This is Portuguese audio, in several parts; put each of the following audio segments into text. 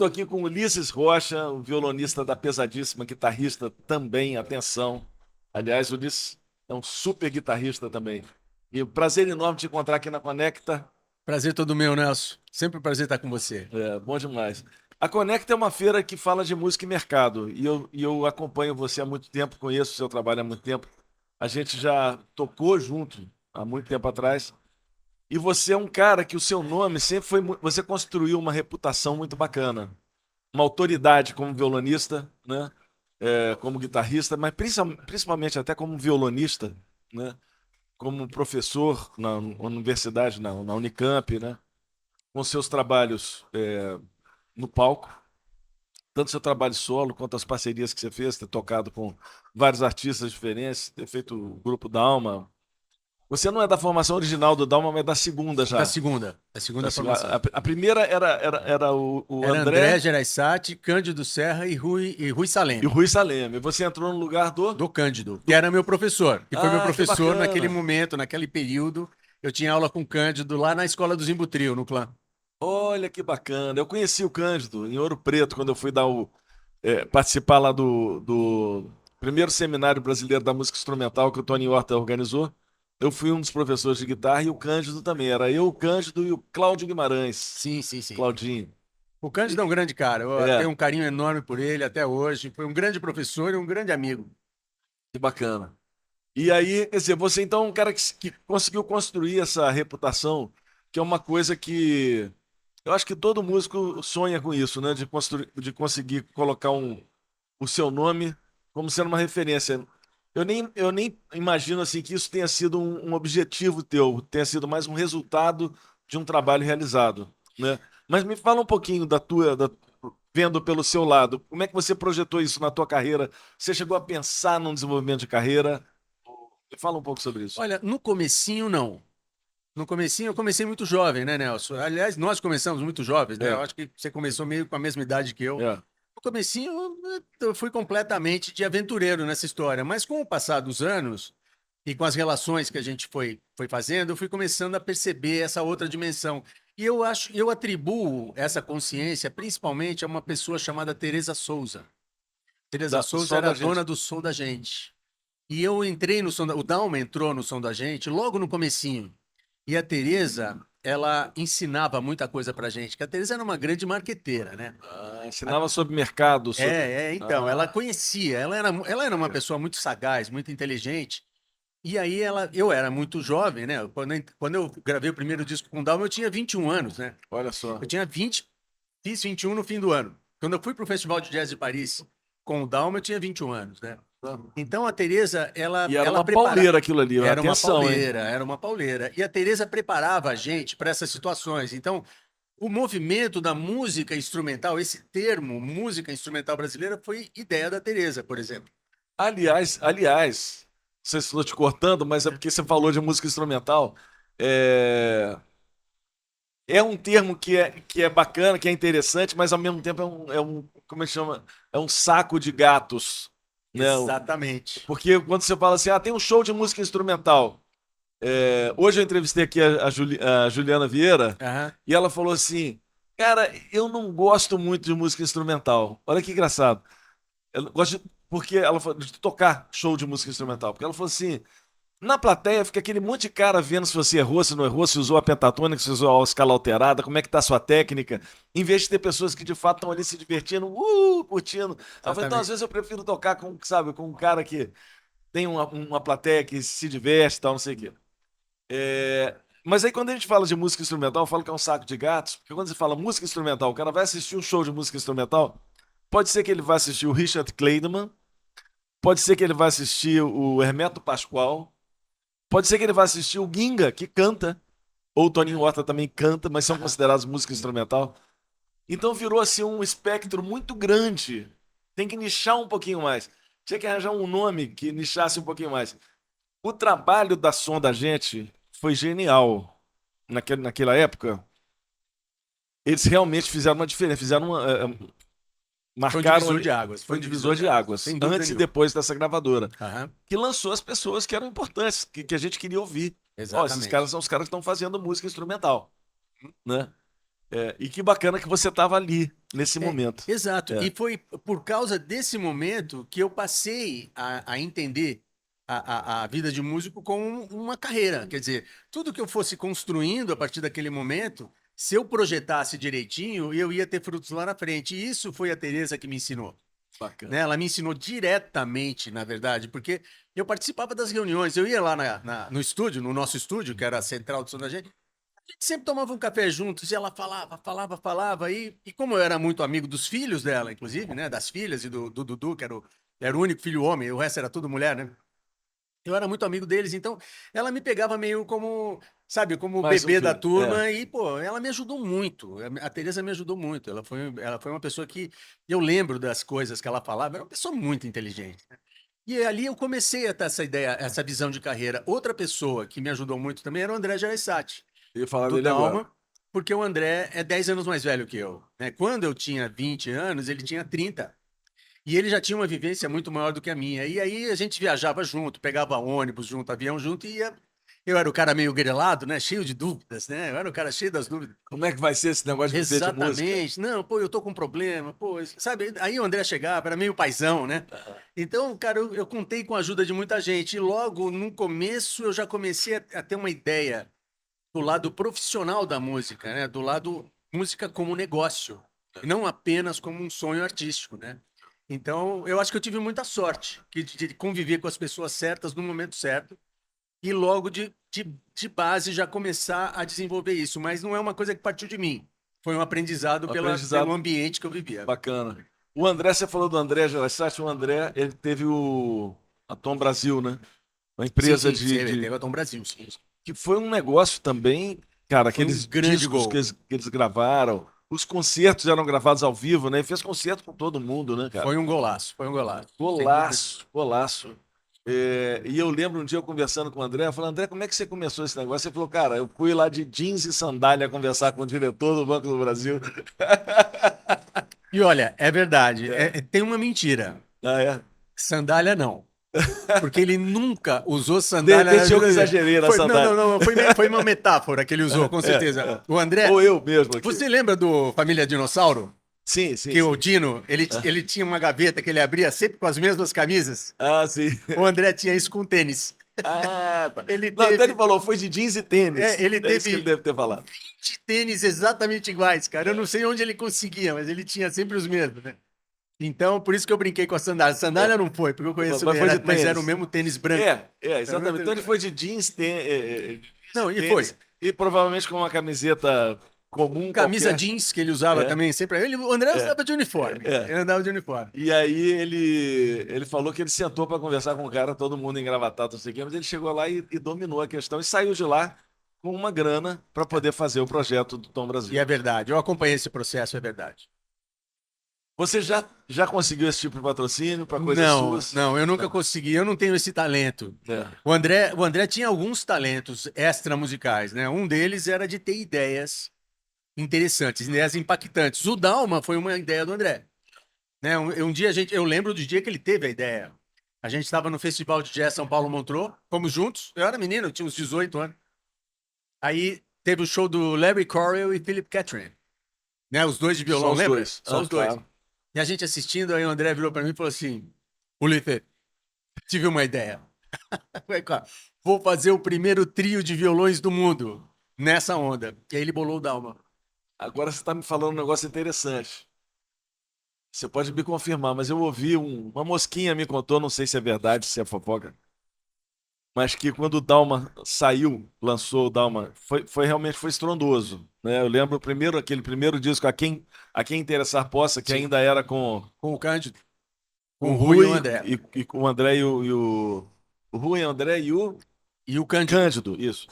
estou aqui com Ulisses Rocha, o violonista da Pesadíssima, guitarrista também, atenção. Aliás, o Ulisses é um super guitarrista também. E um prazer enorme te encontrar aqui na Conecta. Prazer todo meu, Nelson. Sempre um prazer estar com você. É, bom demais. A Conecta é uma feira que fala de música e mercado. E eu acompanho você há muito tempo, conheço o seu trabalho há muito tempo. A gente já tocou junto há muito tempo atrás. E você é um cara que o seu nome sempre foi. Você construiu uma reputação muito bacana. Uma autoridade como violonista, né? Como guitarrista, mas principalmente até como violonista, né? Como professor na universidade, na Unicamp, né? Com seus trabalhos no palco, tanto seu trabalho solo quanto as parcerias que você fez, ter tocado com vários artistas diferentes, ter feito o grupo Dalma. Você não é da formação original do Dalma, mas é da segunda Da já. segunda, da Da segunda segunda. formação. A primeira era o Era André André Gereissati, Cândido Serra e Rui e o Saleme, Rui Saleme. Você entrou no lugar do Cândido, que do... era meu professor, que foi meu Ah, que professor naquele bacana. momento, naquele período. Eu tinha aula com o Cândido lá na Escola do Zimbutril, no clã. Olha que bacana. Eu conheci o Cândido em Ouro Preto, quando eu fui participar lá do primeiro seminário brasileiro da música instrumental que o Tony Horta organizou. Eu fui um dos professores de guitarra e o Cândido também. Era eu, o Cândido e o Cláudio Guimarães. Sim, sim, sim. Claudinho. O Cândido é um grande cara. Eu tenho É, um carinho enorme por ele até hoje. Foi um grande professor e um grande amigo. que bacana. E aí, quer dizer, você então é um cara que conseguiu construir essa reputação, que é uma coisa que eu acho que todo músico sonha com isso, né? De construir, de conseguir colocar o seu nome como sendo uma referência. Eu nem imagino assim que isso tenha sido um objetivo teu, tenha sido mais um resultado de um trabalho realizado, né? Mas me fala um pouquinho vendo pelo seu lado, como é que você projetou isso na tua carreira? Você chegou a pensar num desenvolvimento de carreira? Me fala um pouco sobre isso. Olha, no comecinho não. No comecinho, eu comecei muito jovem, né, Nelson? Aliás, nós começamos muito jovens, né? Eu É, acho que você começou meio com a mesma idade que eu. é. No comecinho, eu fui completamente de aventureiro nessa história, mas com o passar dos anos e com as relações que a gente foi fazendo, eu fui começando a perceber essa outra dimensão. E eu atribuo essa consciência principalmente a uma pessoa chamada Teresa Souza. Teresa Souza Só era da a dona gente. do Som da Gente. E eu entrei no o Dalma entrou no Som da Gente logo no comecinho. E a Teresa, ela ensinava muita coisa pra gente, que a Teresa era uma grande marqueteira, né? Ah, A- ensinava sobre mercado, sobre. então, ela Ah, conhecia, ela era uma pessoa muito sagaz, muito inteligente. E aí eu era muito jovem, né? Quando eu gravei o primeiro disco com o Dalma, eu tinha 21 anos, né? olha só. Eu tinha 20, fiz 21 no fim do ano. Quando eu fui pro Festival de Jazz de Paris com o Dalma, eu tinha 21 anos, né? Então a Teresa, ela, E era ela uma prepara... pauleira aquilo ali, atenção, hein? Era uma pauleira. E a Teresa preparava a gente para essas situações. Então, o movimento da música instrumental, esse termo, música instrumental brasileira, foi ideia da Teresa, por exemplo. Aliás, não sei se estou te cortando, mas é porque você falou de música instrumental. É, é um termo que é bacana, que é interessante, mas ao mesmo tempo como é que chama? É um saco de gatos, né? Exatamente. Porque quando você fala assim, ah, tem um show de música instrumental. Hoje eu entrevistei aqui a Juliana Vieira Aham. e ela falou assim: cara, eu não gosto muito de música instrumental. Olha que engraçado. Eu não gosto porque ela falou de tocar show de música instrumental. Porque ela falou assim: na plateia fica aquele monte de cara vendo se você errou, se não errou, se usou a pentatônica, se usou a escala alterada, como é que tá a sua técnica, em vez de ter pessoas que de fato estão ali se divertindo, curtindo. Ela falou: então às vezes Exatamente. eu prefiro tocar com, sabe, com um cara que tem uma plateia que se diverte e tal, não sei o quê. Mas aí quando a gente fala de música instrumental, eu falo que é um saco de gatos, porque quando você fala música instrumental, o cara vai assistir um show de música instrumental, pode ser que ele vá assistir o Richard Clayderman, pode ser que ele vá assistir o Hermeto Pascoal, pode ser que ele vá assistir o Ginga, que canta, ou o Toninho Horta também canta, mas são Aham. considerados música instrumental. Então virou assim um espectro muito grande. Tem que nichar um pouquinho mais. Tinha que arranjar um nome que nichasse um pouquinho mais. O trabalho da Som da Gente foi genial naquela época. Eles realmente fizeram uma diferença, Foi um marcaram divisor ali, de águas, foi foi um um divisor divisor de de águas, águas, sem dúvida antes e nenhuma. depois dessa gravadora, Aham. que lançou as pessoas que eram importantes, que a gente queria ouvir. Ó, esses caras Exatamente. são os caras que estão fazendo música instrumental, né? E que bacana que você estava ali, nesse momento. Exato. É, E foi por causa desse momento que eu passei a entender a vida de músico como uma carreira. Quer dizer, tudo que eu fosse construindo a partir daquele momento, se eu projetasse direitinho, eu ia ter frutos lá na frente. E isso foi a Teresa que me ensinou. Né? bacana. Ela me ensinou diretamente, na verdade, porque eu participava das reuniões. Eu ia lá no estúdio, no nosso estúdio, que era a central do som da gente. A gente sempre tomava um café juntos e ela falava. E como eu era muito amigo dos filhos dela, inclusive, né? Das filhas e do Dudu, que era o único filho homem, o resto era tudo mulher, né? Eu era muito amigo deles, então ela me pegava meio como, sabe, como o Mais um bebê da filho. turma e, pô, ela me ajudou muito. A Teresa me ajudou muito. Ela foi uma pessoa que eu lembro das coisas que ela falava, era uma pessoa muito inteligente. E ali eu comecei a ter essa ideia, essa visão de carreira. Outra pessoa que me ajudou muito também era o André Gereissati, Eu ia falar do dele agora. Dalma, porque o André é 10 anos mais velho que eu, né? Quando eu tinha 20 anos, ele tinha 30. E ele já tinha uma vivência muito maior do que a minha. E aí a gente viajava junto, pegava ônibus junto, avião junto e ia. Eu era o cara meio grelado, né? Cheio de dúvidas, né? Eu era o cara cheio das dúvidas. Como é que vai ser esse negócio de viver de música? Exatamente. Não, pô, eu tô com um problema, pô, sabe? Aí o André chegava, era meio paizão, né? Então, cara, eu contei com a ajuda de muita gente. E logo no começo eu já comecei a ter uma ideia do lado profissional da música, né? Do lado música como negócio, e não apenas como um sonho artístico, né? Então, eu acho que eu tive muita sorte de conviver com as pessoas certas no momento certo e logo de base já começar a desenvolver isso. Mas não é uma coisa que partiu de mim. Foi um aprendizado Um pelo aprendizado ambiente que eu vivia. bacana. O André, você falou do André Gereissati, o André, ele teve a Tom Brasil, né? Uma Sim, empresa sim, de teve Tom Brasil, sim. que foi um negócio também, cara, Foi um aqueles grande discos que gol. eles gravaram, os concertos eram gravados ao vivo, né? Ele fez concerto com todo mundo, né, cara? Foi um golaço, foi um golaço. Sem dúvida. Golaço, golaço. E eu lembro um dia eu conversando com o André, eu falei, André, como é que você começou esse negócio? Ele falou, cara, eu fui lá de jeans e sandália conversar com o diretor do Banco do Brasil. E olha, é verdade, É. tem uma mentira. Ah, é? Sandália não. Porque ele nunca usou De sandália na repente eu que vida dele. exagerei na Não, sandália. não, não, foi uma metáfora que ele usou, com É, certeza. é. O André, Ou eu mesmo aqui. você lembra do Família Dinossauro? Sim, sim, Que o sim. Dino, ele tinha uma gaveta que ele abria sempre com as mesmas camisas. Ah, sim. O André tinha isso com tênis. Ah, tá. Ele Não, então ele teve, falou, foi de jeans e tênis. ele É isso que ele teve deve ter falado. 20 tênis exatamente iguais, cara. Eu não sei onde ele conseguia, mas ele tinha sempre os mesmos, né? Então, por isso que eu brinquei com a sandália. É. Sandália não foi, porque eu conheço Mas bem, foi de mas era o tênis. mesmo tênis branco. Era o mesmo Exatamente. Então tênis ele branco. foi de jeans, Não, e foi. tênis e provavelmente com uma camiseta comum Camisa qualquer. jeans que ele usava É, também, sempre. O André é, usava de uniforme. é. Ele andava de uniforme. E aí ele falou que ele sentou para conversar com o cara, todo mundo engravatado, não sei o quê, mas ele chegou lá e dominou a questão e saiu de lá com uma grana para poder fazer o projeto do Tom E Brasil. é verdade. Eu acompanhei esse processo, é verdade. Você já conseguiu esse tipo de patrocínio para coisas Não, suas? não, eu nunca Não. consegui. Eu não tenho esse talento. É. O André tinha alguns talentos extramusicais, né? Um deles era de ter ideias interessantes, ideias impactantes. O Dalma foi uma ideia do André. Né? Um dia eu lembro do dia que ele teve a ideia. A gente estava no Festival de Jazz São Paulo Montreux, fomos juntos. Eu era menino, eu tinha uns 18 anos. Aí teve o show do Larry Coryell e Philip Catherine, né? Os dois de Só violão, os lembra? dois. Só Ah, os dois. claro. E a gente assistindo, aí o André virou para mim e falou assim: Ulife, tive uma ideia. Eu falei, "Cara, vou fazer o primeiro trio de violões do mundo nessa onda." E aí ele bolou o Dalma. Agora você está me falando um negócio interessante. Você pode me confirmar, mas eu ouvi uma mosquinha me contou, não sei se é verdade, se é fofoca, mas que quando o Dalma saiu, lançou o Dalma, realmente foi estrondoso, né? Eu lembro aquele primeiro disco, a quem interessar possa, que Sim. ainda era com Com o Cândido, com o o Rui e o Rui André. e com o André o Rui, o André e o E o Cândido. Cândido, isso.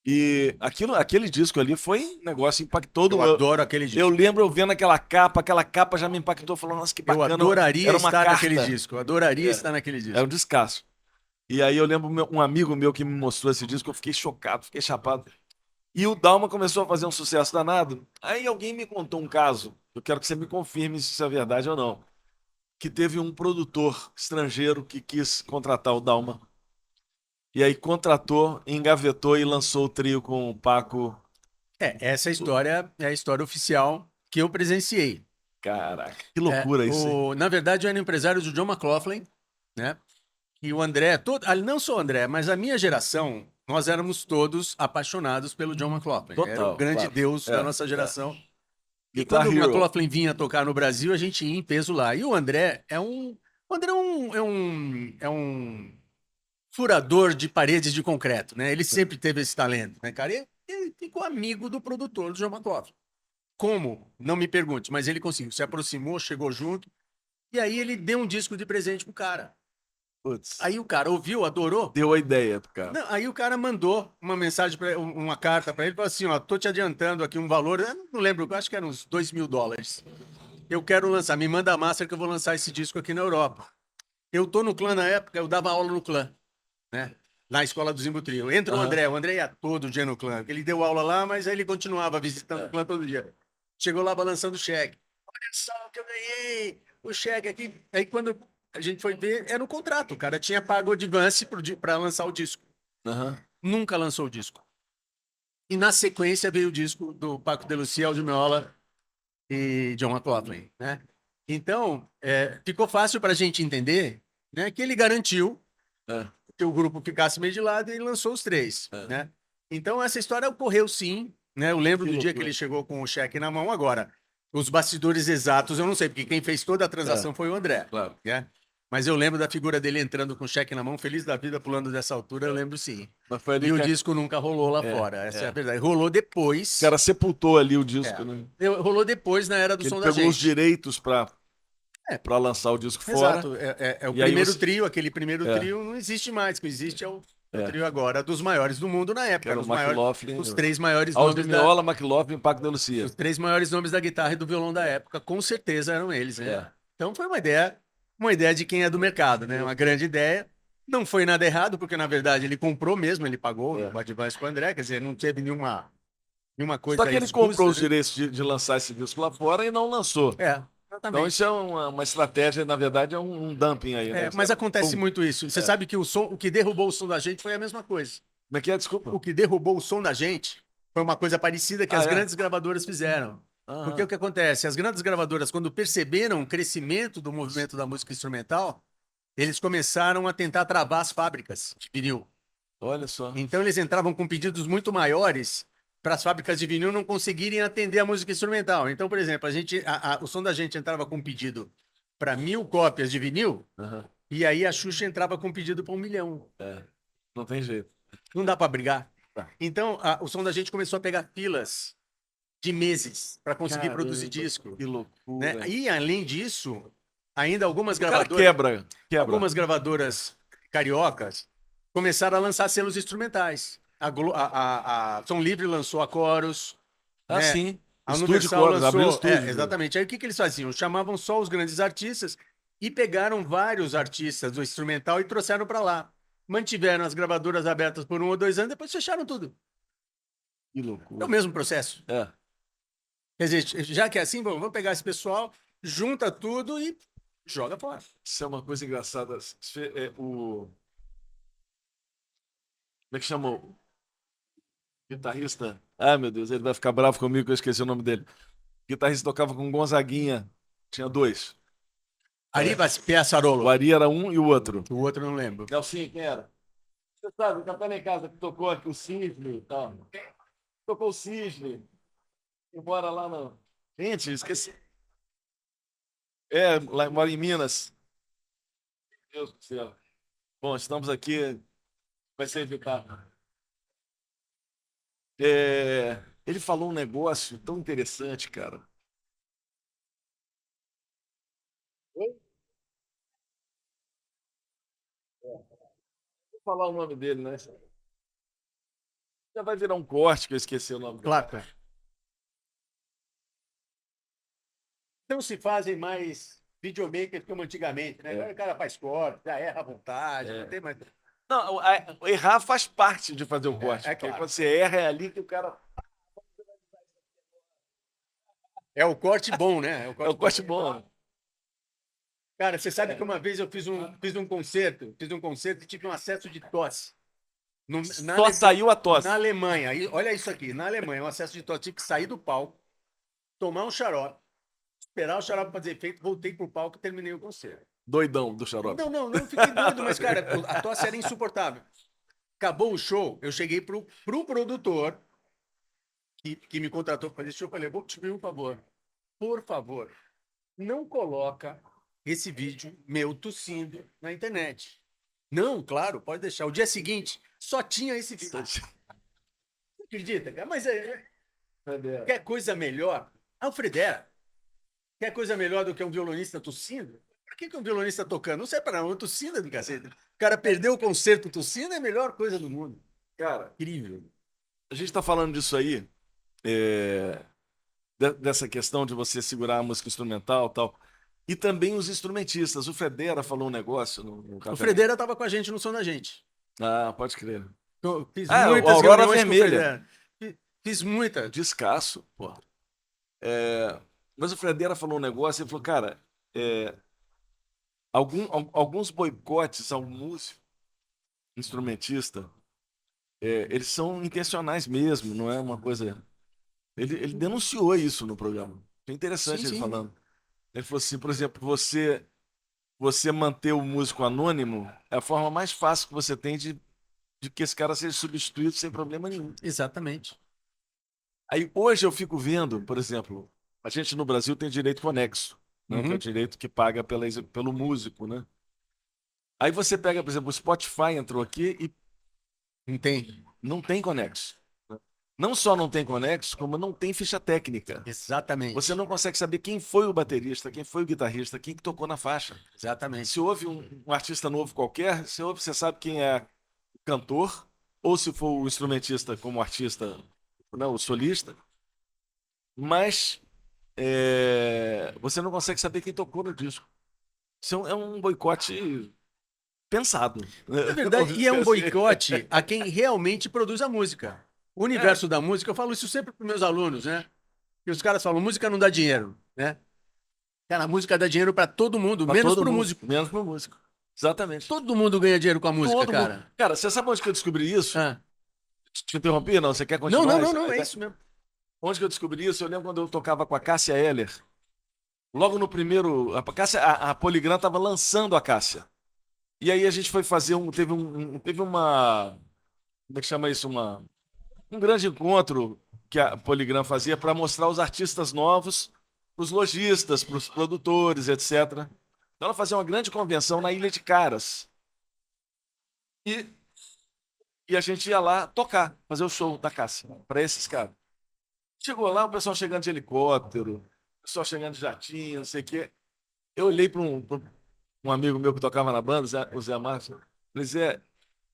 E aquele disco ali foi um negócio impactou Eu adoro aquele eu disco. lembro eu vendo aquela capa já me impactou, falando, nossa, que Eu bacana, adoraria era uma estar naquele carta. disco. Eu adoraria É, estar naquele era um disco. descasso. E aí eu lembro um amigo meu que me mostrou esse disco, eu fiquei chocado, fiquei chapado. E o Dalma começou a fazer um sucesso danado. Aí alguém me contou um caso, eu quero que você me confirme se isso é verdade ou não, que teve um produtor estrangeiro que quis contratar o Dalma. E aí contratou, engavetou e lançou o trio com o Paco Essa história é a história oficial que eu presenciei. Caraca, que loucura isso, hein? Na verdade, eu era empresário do John McLaughlin, né? E o André, não só o André, mas a minha geração, nós éramos todos apaixonados pelo John McLaughlin. Era o Total, grande claro. deus da nossa geração. E Guitar quando o Hero. McLaughlin vinha tocar no Brasil, a gente ia em peso lá. E o André é um furador de paredes de concreto, né? Ele sempre teve esse talento, né, cara? E ele ficou amigo do produtor do John McLaughlin. Como? Não me pergunte, mas ele conseguiu. Se aproximou, chegou junto. E aí ele deu um disco de presente pro cara. Putz, Aí o cara ouviu, adorou. deu a ideia pro cara. Não, aí o cara mandou uma mensagem, uma carta para ele, falou assim, ó, tô te adiantando aqui um valor, eu não lembro, eu acho que era uns $2.000. Eu quero lançar, me manda a master que eu vou lançar esse disco aqui na Europa. Eu tô no clã na época, eu dava aula no clã, né? Na escola do Zimbo Trio. Entra o André ia todo dia no clã. Ele deu aula lá, mas aí ele continuava visitando o clã todo dia. Chegou lá balançando o cheque. Olha só o que eu ganhei, o cheque aqui. Aí quando a gente foi ver, era no contrato. O cara tinha pago o advance para lançar o disco. Aham. Nunca lançou o disco. E na sequência veio o disco do Paco de Lucia, Aldi Meola e John McLaughlin, né? Então, ficou fácil para a gente entender, né, que ele garantiu É. que o grupo ficasse meio de lado e ele lançou os três, né? Então, essa história ocorreu sim, né? Eu lembro Que do dia loucura. que ele chegou com o cheque na mão. Agora, os bastidores exatos eu não sei, porque quem fez toda a transação foi o André, Claro. né? Mas eu lembro da figura dele entrando com o cheque na mão, feliz da vida, pulando dessa altura, eu lembro sim. Mas foi ali E o que disco nunca rolou lá fora, essa é a verdade. Rolou depois. o cara sepultou ali o disco, né? Rolou depois na era do Ele som da pegou os gente. direitos para É. lançar o disco fora. Exato. É o E aí primeiro você- trio, aquele primeiro É. trio não existe mais. O que existe é o É. trio agora dos maiores do mundo na Que época. era o Os maiores, McLaughlin. os três maiores Aldi nomes Meola, McLaughlin e Paco de Lucia. os três maiores nomes da guitarra e do violão da época, com certeza eram eles, né? É. Então foi uma ideia de quem é do mercado, né? Uma grande ideia. Não foi nada errado, porque na verdade ele comprou mesmo, ele pagou o advance com o André, quer dizer, não teve nenhuma coisa Só que aí ele escusa, comprou os né? direitos de lançar esse disco lá fora e não lançou. Então Exatamente. isso é uma estratégia, na verdade, é um dumping aí, né? Mas acontece Pum. muito isso. Você sabe que o que derrubou o som da gente foi a mesma coisa. Como é que é? Desculpa. O que derrubou o som da gente foi uma coisa parecida que as grandes gravadoras fizeram. Aham. Porque o que acontece? As grandes gravadoras, quando perceberam o crescimento do movimento da música instrumental, eles começaram a tentar travar as fábricas de vinil. Olha só. Então eles entravam com pedidos muito maiores para as fábricas de vinil não conseguirem atender a música instrumental. Então, por exemplo, o som da gente entrava com pedido para 1.000 cópias de vinil, Aham. e aí a Xuxa entrava com pedido para 1 milhão. Não tem jeito. Não dá para brigar. Tá. Então, o som da gente começou a pegar filas de meses para conseguir Caramba, produzir disco. Que loucura. Né? E, além disso, ainda algumas O cara gravadoras, quebra. algumas gravadoras cariocas começaram a lançar selos instrumentais. A Som Livre lançou a Chorus, né? Sim. A Estúdio Universal Chorus, abriu o lançou. estúdio. Exatamente. Aí o que eles faziam? Chamavam só os grandes artistas e pegaram vários artistas do instrumental e trouxeram para lá. Mantiveram as gravadoras abertas por 1 ou 2 anos, depois fecharam tudo. Que É loucura. o mesmo processo. É. Quer dizer, já que é assim, vamos pegar esse pessoal, junta tudo e joga fora. Isso é uma coisa engraçada. Como é que chamou? O guitarrista. Ah, meu Deus, ele vai ficar bravo comigo que eu esqueci o nome dele. O guitarrista tocava com Gonzaguinha. Tinha dois. Ari Piaçarolo. O Ari era um e o outro. O outro eu não lembro. Nelsinho, quem era? Você sabe, o Capela em Casa que tocou aqui o Cisne e tal. Tocou o Cisne. Embora lá não. Gente, esqueci. Lá mora em Minas. Meu Deus do céu. Bom, estamos aqui. Vai ser evitado. Ele falou um negócio tão interessante, cara. Oi? Vou falar o nome dele, né? Já vai virar um corte que eu esqueci o nome dele. Claro. Então se fazem mais videomakers como antigamente, né? Agora o cara faz corte, já erra à vontade, não tem mais. Não, errar faz parte de fazer o corte. Porque claro. quando você erra, é ali que o cara. É o corte bom, né? É o corte bom. Cara, você sabe que uma vez eu fiz um concerto e tive um acesso de tosse. Só saiu a tosse. Na Alemanha, olha isso aqui, na Alemanha, um acesso de tosse, tive que sair do palco, tomar um xarope, esperar o xarope fazer efeito, voltei pro palco e terminei o concerto. Doidão do xarope. Não fiquei doido, mas, cara, a tosse era insuportável. Acabou o show, eu cheguei pro produtor que me contratou para fazer show, eu falei, vou te pedir um favor. Por favor, não coloca esse vídeo meu tossindo na internet. Não, claro, pode deixar. O dia seguinte, só tinha esse vídeo. Você acredita, cara? Mas quer coisa melhor? Alfredera. Quer coisa melhor do que um violonista tossindo? Por que um violonista tocando? Não serve para nada, tossindo é do cacete. O cara perdeu o concerto tossindo, é a melhor coisa do mundo. Cara, incrível. A gente tá falando disso aí, dessa questão de você segurar a música instrumental e tal. E também os instrumentistas. O Federa falou um negócio no O Fredera estava com a gente no Som da Gente. Ah, pode crer. Eu fiz o muitas Aurora reuniões com o Vermelha. Fiz muita. Descasso, pô. Mas o Fredera falou um negócio, ele falou, cara, alguns boicotes ao músico, instrumentista, eles são intencionais mesmo, não é uma coisa... Ele denunciou isso no programa. Foi interessante ele falando. Ele falou assim, por exemplo, você manter o músico anônimo é a forma mais fácil que você tem de que esse cara seja substituído sem problema nenhum. Exatamente. Aí hoje eu fico vendo, por exemplo, a gente no Brasil tem direito conexo, né? Que é o direito que paga pelo músico, né? Aí você pega, por exemplo, o Spotify entrou aqui e não tem conexo. Não só não tem conexo, como não tem ficha técnica. Exatamente. Você não consegue saber quem foi o baterista, quem foi o guitarrista, quem que tocou na faixa. Exatamente. Se houve um artista novo qualquer, você sabe quem é o cantor, ou se for o instrumentista como artista, não, o solista. Mas você não consegue saber quem tocou no disco. Isso é um boicote pensado. É verdade, e é um boicote a quem realmente produz a música. O universo da música, eu falo isso sempre para meus alunos, né? Que os caras falam, música não dá dinheiro, né? Cara, a música dá dinheiro para todo mundo, menos para o músico. Menos para o músico. Exatamente. Todo mundo ganha dinheiro com a música, cara. Mundo. Cara, você sabe onde que eu descobri isso? Te interrompi? Não, você quer continuar? Não, é isso mesmo. Onde que eu descobri isso? Eu lembro quando eu tocava com a Cássia Eller. Logo no primeiro... A Polygram estava lançando a Cássia. E aí a gente foi fazer teve uma... Como é que chama isso? Um grande encontro que a Polygram fazia para mostrar os artistas novos para os lojistas, para os produtores, etc. Então ela fazia uma grande convenção na Ilha de Caras. E a gente ia lá tocar, fazer o show da Cássia para esses caras. Chegou lá, o pessoal chegando de helicóptero, o pessoal chegando de jatinho, não sei o quê. Eu olhei para um amigo meu que tocava na banda, o Zé Márcio, falei, Zé,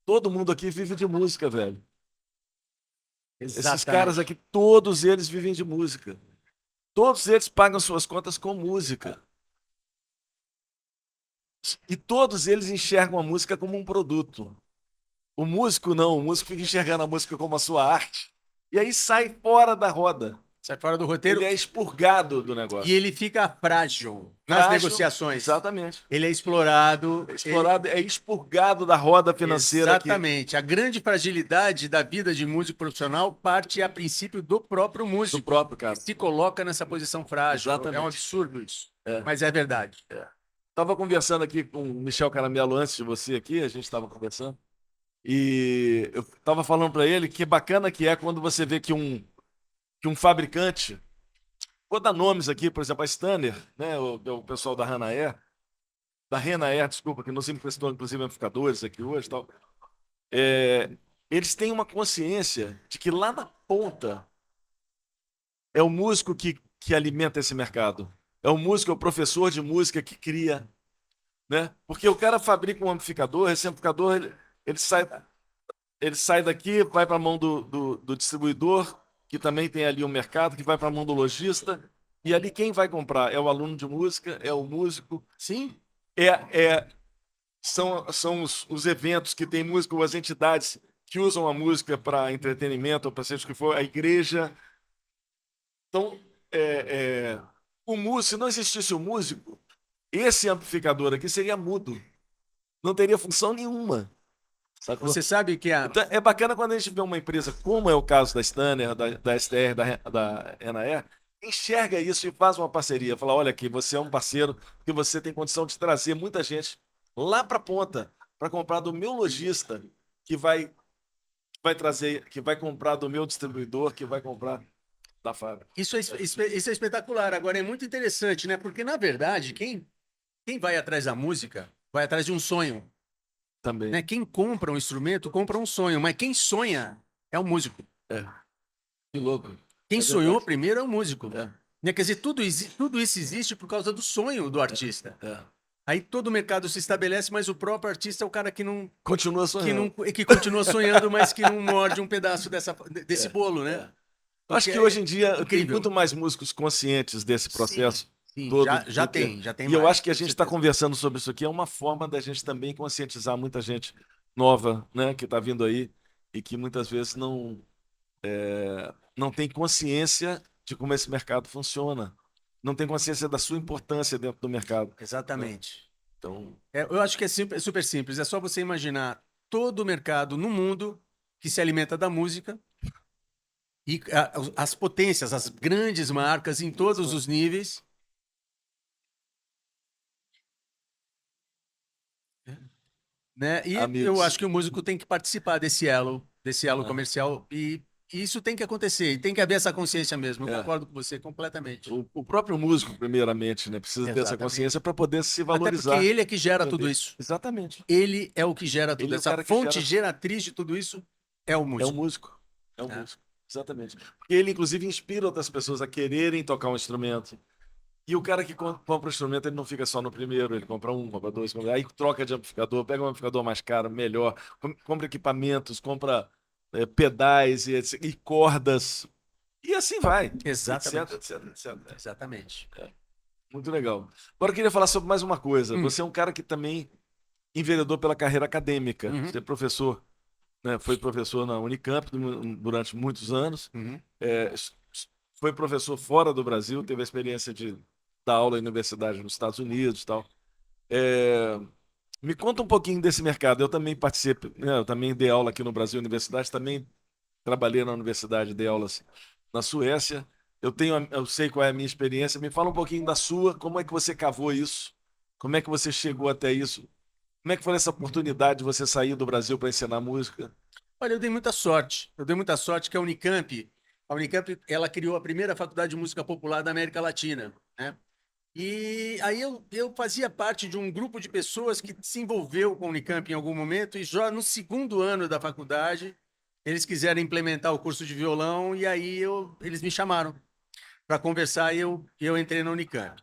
todo mundo aqui vive de música, velho. Exatamente. Esses caras aqui, todos eles vivem de música. Todos eles pagam suas contas com música. E todos eles enxergam a música como um produto. O músico não, o músico fica enxergando a música como a sua arte. E aí sai fora da roda. Sai fora do roteiro. Ele é expurgado do negócio. E ele fica frágil nas negociações. Exatamente. Ele é explorado. É expurgado da roda financeira. Exatamente. A grande fragilidade da vida de músico profissional parte a princípio do próprio músico. Do próprio, cara. Que se coloca nessa posição frágil. Exatamente. É um absurdo isso. Mas é verdade. Estava conversando aqui com o Michel Caramelo antes de você aqui, a gente estava conversando. E eu estava falando para ele que bacana que é quando você vê que um fabricante, vou dar nomes aqui, por exemplo, a Stanner, né, o pessoal da Renaer, desculpa, que nos emprestou inclusive amplificadores aqui hoje e tal, eles têm uma consciência de que lá na ponta é o músico que alimenta esse mercado. É o músico, é o professor de música que cria, né? Porque o cara fabrica um amplificador, esse amplificador ele sai daqui, vai para a mão do distribuidor, que também tem ali um mercado, que vai para a mão do lojista, e ali quem vai comprar é o aluno de música, é o músico. Sim. São os eventos que tem música, ou as entidades que usam a música para entretenimento, ou para seja o que for, a igreja. Então, o músico, se não existisse o músico, esse amplificador aqui seria mudo. Não teria função nenhuma. Sacou? Você sabe que a. Então, é bacana quando a gente vê uma empresa, como é o caso da Stanner, da STR, da Enair, enxerga isso e faz uma parceria. Fala, olha aqui, você é um parceiro que você tem condição de trazer muita gente lá para a ponta para comprar do meu lojista, que vai trazer, que vai comprar do meu distribuidor, que vai comprar da fábrica. Isso é espetacular. Agora, é muito interessante, né? Porque, na verdade, quem vai atrás da música vai atrás de um sonho, Também. né? Quem compra um instrumento, compra um sonho, mas quem sonha é o músico. É. Que louco. Quem É sonhou verdade. primeiro é o músico. É. Né? Quer dizer, tudo isso existe por causa do sonho do artista. É. Aí todo o mercado se estabelece, mas o próprio artista é o cara Continua que não, sonhando. que continua sonhando, mas que não morde um pedaço desse É. bolo, né? É. Eu acho Porque que é hoje em dia tem incrível. muito mais músicos conscientes desse Sim, processo sim, todo já do que. tem, já tem E eu acho mais, que a com gente está certeza. conversando sobre isso aqui, é uma forma da gente também conscientizar muita gente nova, né, que está vindo aí e que muitas vezes não tem consciência de como esse mercado funciona, não tem consciência da sua importância dentro do mercado, né? Exatamente. Então, Eu acho que é super simples. É só você imaginar todo o mercado no mundo que se alimenta da música e as potências, as grandes marcas em todos os níveis, né? E eu acho amigos, que o músico tem que participar desse elo ah, comercial e isso tem que acontecer. E tem que haver essa consciência mesmo. Eu é. concordo com você completamente. O próprio músico, primeiramente, né, precisa ter essa consciência Exatamente. para poder se Até porque valorizar, ele é que gera tudo entender. isso. Exatamente. Ele é o que gera tudo. Ele é o Essa cara que fonte gera. geratriz de tudo isso é o É um músico. músico. É um Né? músico. Exatamente. Porque ele, inclusive, inspira outras pessoas a quererem tocar um instrumento. E o cara que compra o instrumento, ele não fica só no primeiro, ele compra um, compra dois, aí troca de amplificador, pega um amplificador mais caro, melhor, compra equipamentos, compra pedais e cordas, e assim vai, etc, Exatamente. etc, etc. Exatamente. Muito legal. Agora eu queria falar sobre mais uma coisa. Hum, Você é um cara que também enveredou pela carreira acadêmica. uhum, Você é professor, né? Foi professor na Unicamp durante muitos anos. uhum. É, foi professor fora do Brasil, teve a experiência de dar aula em universidade nos Estados Unidos e tal. É, me conta um pouquinho desse mercado. Eu também participo, né? Eu também dei aula aqui no Brasil, universidade, também trabalhei na universidade, dei aulas na Suécia. Eu sei qual é a minha experiência. Me fala um pouquinho da sua, como é que você cavou isso? Como é que você chegou até isso? Como é que foi essa oportunidade de você sair do Brasil para ensinar música? Olha, eu dei muita sorte. Eu dei muita sorte que a Unicamp, ela criou a primeira faculdade de música popular da América Latina, né? E aí eu fazia parte de um grupo de pessoas que se envolveu com a Unicamp em algum momento e já no segundo ano da faculdade eles quiseram implementar o curso de violão e aí eles me chamaram para conversar e eu entrei na Unicamp.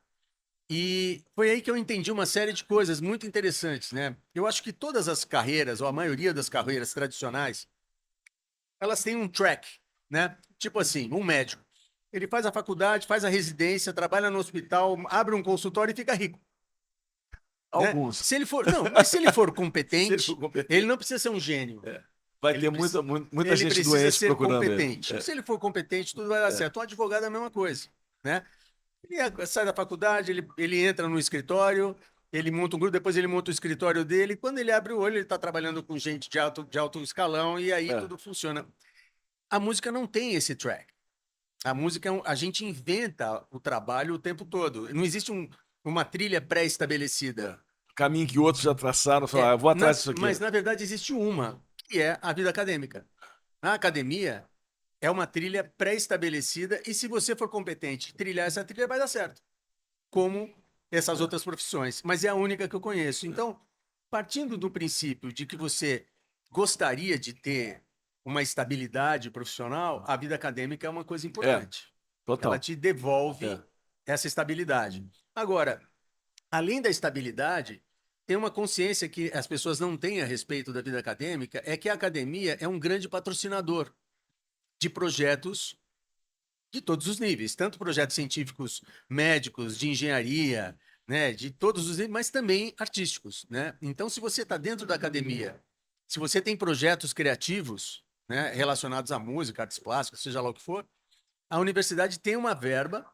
E foi aí que eu entendi uma série de coisas muito interessantes, né? Eu acho que todas as carreiras, ou a maioria das carreiras tradicionais, elas têm um track, né? Tipo assim, um médico. Ele faz a faculdade, faz a residência, trabalha no hospital, abre um consultório e fica rico, né? Alguns. Se ele for, não, mas se ele for Se ele for competente, ele competente. não precisa ser um gênio. É. Vai Ele, ter preci- muita ele gente precisa doente ser procurando ele. competente. É, Se ele for competente, tudo vai dar é, certo. Um advogado é a mesma coisa, né? Sai da faculdade, ele entra no escritório, ele monta um grupo, depois ele monta o escritório dele. Quando ele abre o olho, ele está trabalhando com gente de alto escalão e aí é. tudo funciona. A música não tem esse track. A música, a gente inventa o trabalho o tempo todo. Não existe uma trilha pré-estabelecida. Caminho que outros já traçaram, falaram, ah, eu vou atrás disso aqui. Mas, na verdade, existe uma, que é a vida acadêmica. Na academia, é uma trilha pré-estabelecida e se você for competente, trilhar essa trilha vai dar certo. Como essas É, outras profissões, mas é a única que eu conheço. Então, partindo do princípio de que você gostaria de ter uma estabilidade profissional, a vida acadêmica é uma coisa é, importante. Ela total. te É. devolve essa estabilidade. Agora, além da estabilidade, tem uma consciência que as pessoas não têm a respeito da vida acadêmica, é que a academia é um grande patrocinador de projetos de todos os níveis, tanto projetos científicos, médicos, de engenharia, né, de todos os níveis, mas também artísticos, né? Então, se você está dentro da academia, se você tem projetos criativos, né, relacionados à música, artes plásticas, seja lá o que for, a universidade tem uma verba.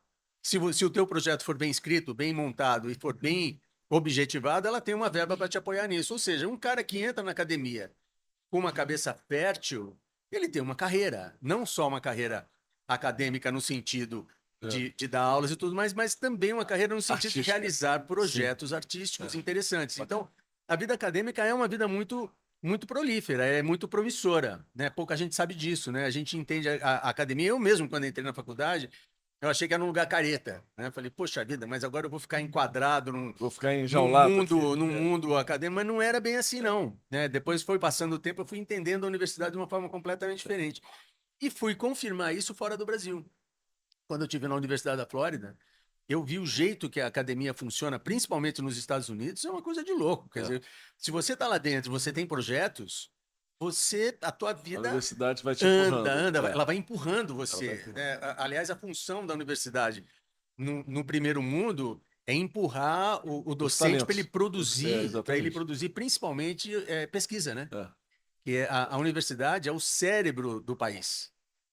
Se o teu projeto for bem escrito, bem montado e for bem objetivado, ela tem uma verba para te apoiar nisso. Ou seja, um cara que entra na academia com uma cabeça fértil, ele tem uma carreira, não só uma carreira acadêmica no sentido de dar aulas e tudo mais, mas também uma carreira no sentido de Artística. realizar projetos artísticos interessantes. Então, a vida acadêmica é uma vida muito prolífera, é muito promissora, né? Pouca gente sabe disso, né? A gente entende a academia. Eu mesmo, quando entrei na faculdade, eu achei que era um lugar careta, né? Falei, poxa vida, mas agora eu vou ficar enquadrado Vou ficar enjaulado aqui. num mundo acadêmico, mas não era bem assim, não, né? Depois foi passando o tempo, eu fui entendendo a universidade de uma forma completamente diferente. E fui confirmar isso fora do Brasil. Quando eu estive na Universidade da Flórida, eu vi o jeito que a academia funciona, principalmente nos Estados Unidos, é uma coisa de louco. Quer dizer, se você está lá dentro, você tem projetos, a tua A vida universidade vai te anda, empurrando. anda, É. ela vai empurrando Ela você, vai empurrando. né? Aliás, a função da universidade no primeiro mundo é empurrar o Os docente talentos. para ele Exatamente. produzir principalmente pesquisa, né? É. Que a universidade é o cérebro do país,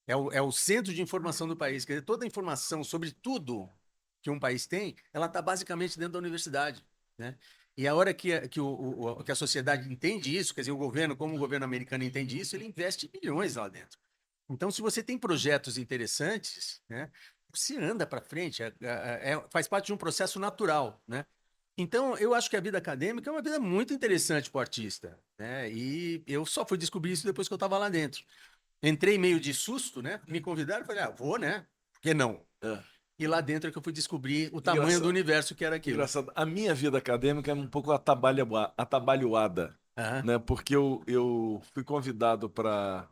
é o centro de informação do país. Quer dizer, toda a informação sobre tudo que um país tem, ela está basicamente dentro da universidade, né? E a hora que a sociedade entende isso, quer dizer, o governo, como o governo americano entende isso, ele investe milhões lá dentro. Então, se você tem projetos interessantes, né, você anda para frente, faz parte de um processo natural, né? Então, eu acho que a vida acadêmica é uma vida muito interessante para o artista, né? E eu só fui descobrir isso depois que eu estava lá dentro. Entrei meio de susto, né? Me convidaram e falei, vou, né? Por que não? É. E lá dentro é que eu fui descobrir o tamanho do Engraçado. universo que era aquilo. Engraçado. A minha vida acadêmica é um pouco atabalhoada, Aham. né? Porque eu fui convidado para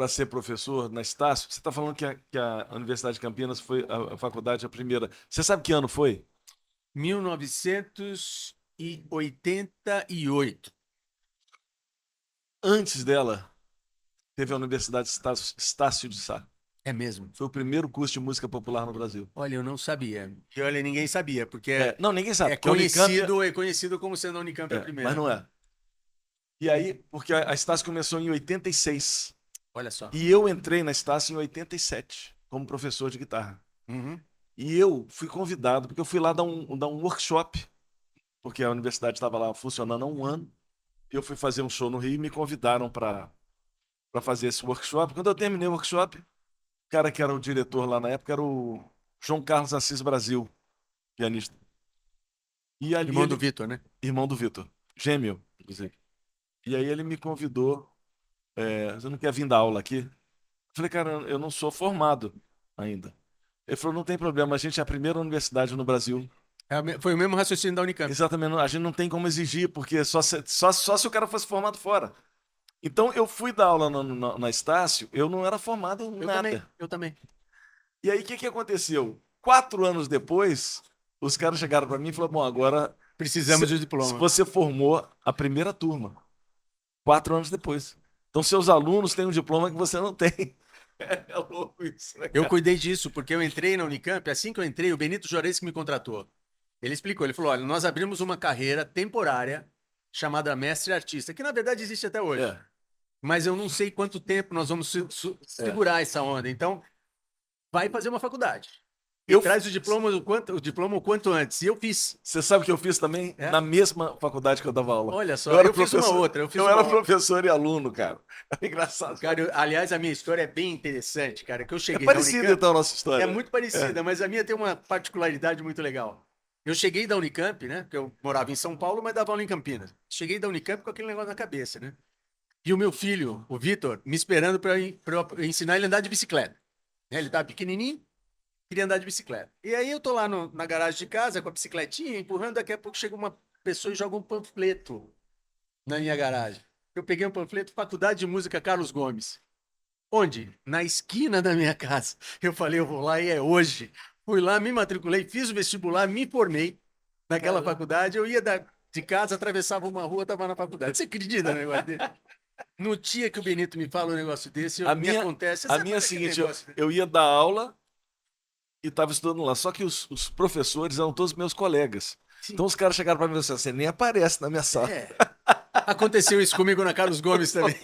ser professor na Estácio. Você está falando que a Universidade de Campinas foi a faculdade a primeira. Você sabe que ano foi? 1988. Antes dela, teve a Universidade Estácio de Sá. É mesmo. Foi o primeiro curso de música popular no Brasil. Olha, eu não sabia. E olha, ninguém sabia, porque Não, ninguém sabe, é porque a Unicamp conhecido como sendo a Unicamp a mas primeira. não é. E aí, porque a Estácio começou em 86. Olha só. E eu entrei na Estácio em 87, como professor de guitarra. Uhum. E eu fui convidado, porque eu fui lá dar um workshop, porque a universidade estava lá funcionando há um ano. E eu fui fazer um show no Rio e me convidaram para fazer esse workshop. Quando eu terminei o workshop, o cara que era o diretor lá na época era o João Carlos Assis Brasil, pianista. E ali Irmão do ele, Vitor, né? irmão do Vitor, gêmeo, inclusive. E aí ele me convidou, você não quer vir dar aula aqui? Eu falei, cara, eu não sou formado ainda. Ele falou, não tem problema, a gente é a primeira universidade no Brasil. Foi o mesmo raciocínio da Unicamp. Exatamente, a gente não tem como exigir, porque só se o cara fosse formado fora. Então eu fui dar aula na Estácio, eu não era formado em nada. Eu também. E aí o que aconteceu? 4 anos depois, os caras chegaram para mim e falaram, bom, agora Precisamos de diploma. você formou a primeira turma. 4 anos depois. Então seus alunos têm um diploma que você não tem. É louco isso, né, Eu cara? cuidei disso, porque eu entrei na Unicamp, assim que eu entrei, o Benito Juarez que me contratou. Ele explicou, ele falou, olha, nós abrimos uma carreira temporária chamada mestre artista, que na verdade existe até hoje. É, Mas eu não sei quanto tempo nós vamos é. segurar essa onda. Então, vai fazer uma faculdade. E Eu, traz o diploma o quanto antes. E eu fiz. você sabe o que eu fiz também? É? Na mesma faculdade que eu dava aula. Olha só, Eu era eu fiz uma professor, outra. Eu fiz eu uma era outra. professor e aluno, cara. É engraçado. Cara, aliás, a minha história é bem interessante, cara. Que eu É cheguei na parecido Unicamp. então a nossa história. É muito parecida, mas a minha tem uma particularidade muito legal. Eu cheguei da Unicamp, né? Porque eu morava em São Paulo, mas dava aula em Campinas. Cheguei da Unicamp com aquele negócio na cabeça, né? E o meu filho, o Vitor, me esperando para eu ensinar ele a andar de bicicleta. Né, ele estava pequenininho, queria andar de bicicleta. E aí eu tô lá na garagem de casa com a bicicletinha, empurrando, daqui a pouco chega uma pessoa e joga um panfleto na minha garagem. Eu peguei um panfleto, Faculdade de Música Carlos Gomes. Onde? Na esquina da minha casa. Eu falei, eu vou lá e é hoje. Fui lá, me matriculei, fiz o vestibular, me formei naquela faculdade. Eu ia de casa, atravessava uma rua, estava na faculdade. Você acredita no negócio dele? No dia que o Benito me fala um negócio desse, A me minha, acontece. a Sabe minha é a aquele seguinte, negócio? eu ia dar aula e estava estudando lá. Só que os professores eram todos meus colegas. Sim. Então os caras chegaram para mim e falaram assim, você nem aparece na minha sala. É. Aconteceu isso comigo na Carlos Gomes também.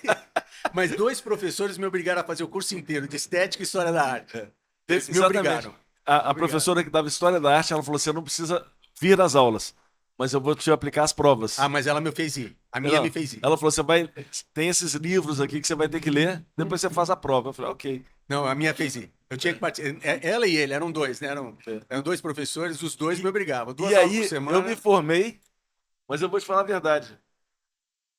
Mas 2 professores me obrigaram a fazer o curso inteiro de Estética e História da Arte. Me Exatamente. obrigaram. A professora que dava História da Arte, ela falou, você não precisa vir às aulas, mas eu vou te aplicar as provas. Ah, mas ela me fez ir. A minha Não, me fez isso. ela falou: tem esses livros aqui que você vai ter que ler, depois você faz a prova. Eu falei: ok. Não, a minha fez isso. Eu tinha que participar. Ela e ele eram dois, né? Eram dois professores, os dois me obrigavam. E 2 aulas por aí, eu semana. me formei, mas eu vou te falar a verdade.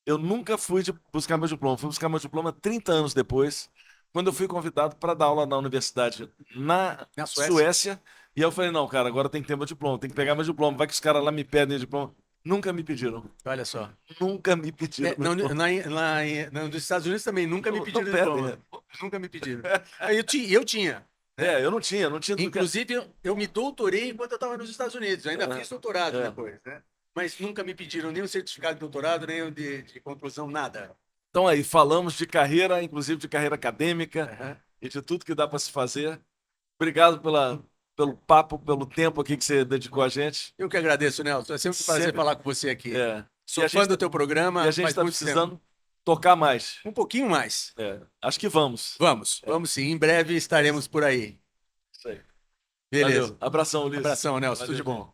Eu nunca fui buscar meu diploma. Fui buscar meu diploma 30 anos depois, quando eu fui convidado para dar aula na universidade na Na Suécia. Suécia. E eu falei: não, cara, agora tem que ter meu diploma, tem que pegar meu diploma. Vai que os caras lá me pedem o diploma. Nunca me pediram. Olha só. Nunca me pediram meu diploma. Nos Estados Unidos também nunca me Não, pediram pedem. diploma. Nunca me pediram. Aí eu tinha. Né? Eu não tinha. Inclusive, eu me doutorei enquanto eu estava nos Estados Unidos. Eu ainda fiz doutorado É. depois, né? Mas nunca me pediram nem o certificado de doutorado, nem o de conclusão, nada. Então aí, falamos de carreira, inclusive de carreira acadêmica Uhum. e de tudo que dá para se fazer. Obrigado pelo papo, pelo tempo aqui que você dedicou a gente. Eu que agradeço, Nelson. É sempre um prazer Sempre. falar com você aqui. É. Sou fã do teu E programa a gente faz está muito tempo. precisando tocar mais. Um pouquinho mais. Acho que vamos. Vamos sim. Em breve estaremos por aí. Isso aí. Beleza. Valeu. Abração, Ulisses. Abração, Nelson. Valeu. Tudo de bom.